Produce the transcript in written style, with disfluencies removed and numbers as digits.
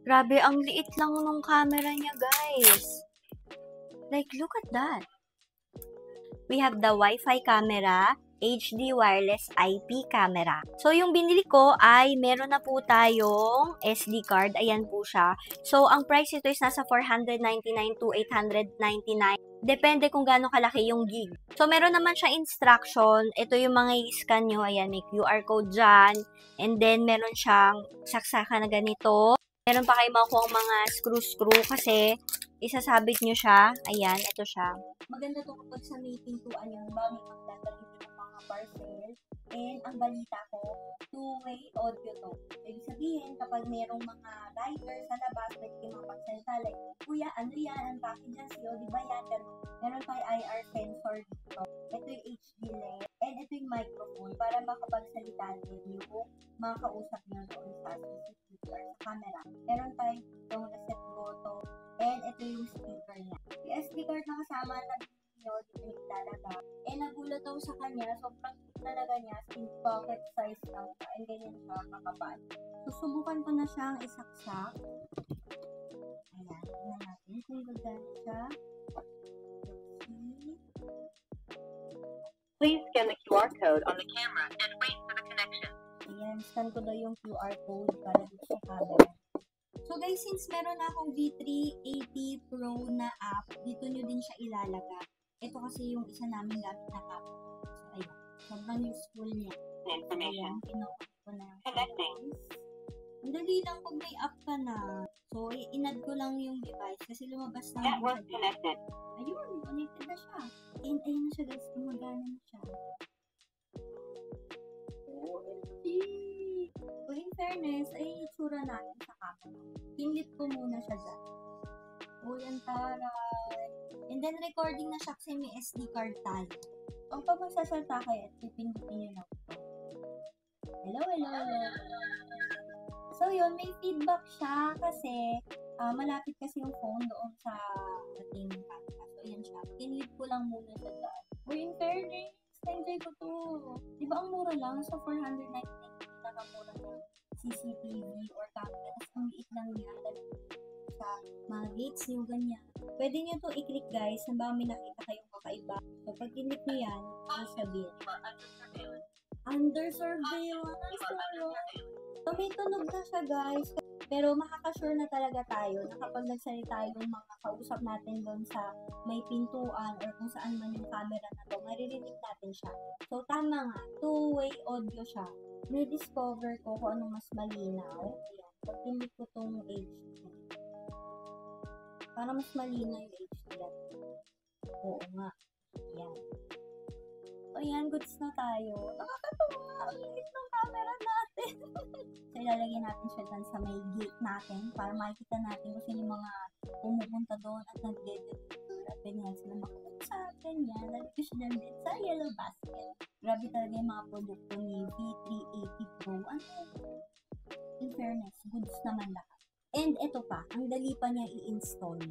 Grabe, ang liit lang nung camera niya, guys. Like, look at that. We have the Wi-Fi camera, HD wireless IP camera. So, yung binili ko ay meron na po tayong SD card. Ayan po siya. So, ang price nito is nasa 499 to 899. Depende kung gaano kalaki yung gig. So, meron naman siya instruction. Ito yung mga i-scan nyo. Ayan, may QR code dyan. And then, meron siyang saksakan na ganito. Meron pa kayo makuha mga screw-screw kasi isasabit nyo siya. Ayan, ito siya. Maganda to kapag sa may pintuan yung ba may magdadalhin ng mga parcel. And ang balita ko, two-way audio to. Ibig sabihin, kapag merong mga rider sa labas, pwede kayo mapagsalita like, kuya, ano yan? Ang package yan sa'yo, di ba yan? Meron tayo IR sensor dito. Ito yung HD lens. And ito yung microphone para makapagsalita din yung mga kausap nyo doon sa CCTV or sa camera. Meron tayo itong reset button. And ito yung speaker niya. Yung SD card na kasama na nyo, dito yung ilalagay. And nagulat ako sa kanya, sobrang talaga niya, in pocket size lang siya. And ganyan siya kakapal. Susubukan ko na siyang isaksak. Ayan, tingnan natin kung gagana siya. Please scan the QR code on the camera and wait for the connection. Ayan, scan ko daw yung QR code para dito sa camera. So guys, since meron na akong V380 Pro na app, dito nyo din siya ilalagay. Ito kasi yung isa namin gamit na app. So ayan, sobrang useful niya. Information. Ayan, kinuha ko na. Connecting. Ang dali lang pag may app ka na. So, inad ko lang yung device kasi lumabas na Network siya. connected. Ayun, connected na siya. And ayun na siya guys, gumagana na siya. OMG! So, in fairness, ay itsura natin sa camera. Pinlit ko muna siya dyan. O, yan taray. And then, recording na siya kasi may SD card tayo. Ang pag magsasalta kayo at pipindutin nyo na ito. Hello, hello, hello. So, yun, may feedback siya kasi malapit kasi yung phone doon sa ating camera. So, yan siya. Pinlit ko lang muna siya dyan. Or in fairness, enjoy ko to. Di ba ang mura lang? So, 499 nakamura ng CCTV or camera. Tapos, ang liit lang niya. Sa mga gates nyo, ganyan. Pwede nyo to i-click guys. Nang ba may nakita kayong kakaiba. So, pag click nyo yan, sabihin. Under surveillance. So, may tunog na siya guys. Pero makakasure na talaga tayo na kapag nagsalita yung mga kausap natin doon sa may pintuan or kung saan man yung camera na to, maririnig natin siya. So, tama nga. Two-way audio siya. May discover ko kung anong mas malinaw. Ayan. Pag pinili ko tong HD. Para mas malinaw yung HD. Oo nga. Ayan. So, ayan. Goods na tayo. Nakakatawa. Ang liit ng camera natin. So, ilalagay natin siya dyan sa may gate natin para makikita natin kung sino yung mga pumupunta doon at nag-deliver at ganyan sila makausap, ganyan. Lagi ko siya dyan din sa yellow basket. Grabe talaga yung mga produkto ni V380 Pro. Ano? In fairness, goods naman lahat. And ito pa, ang dali pa niya i-install.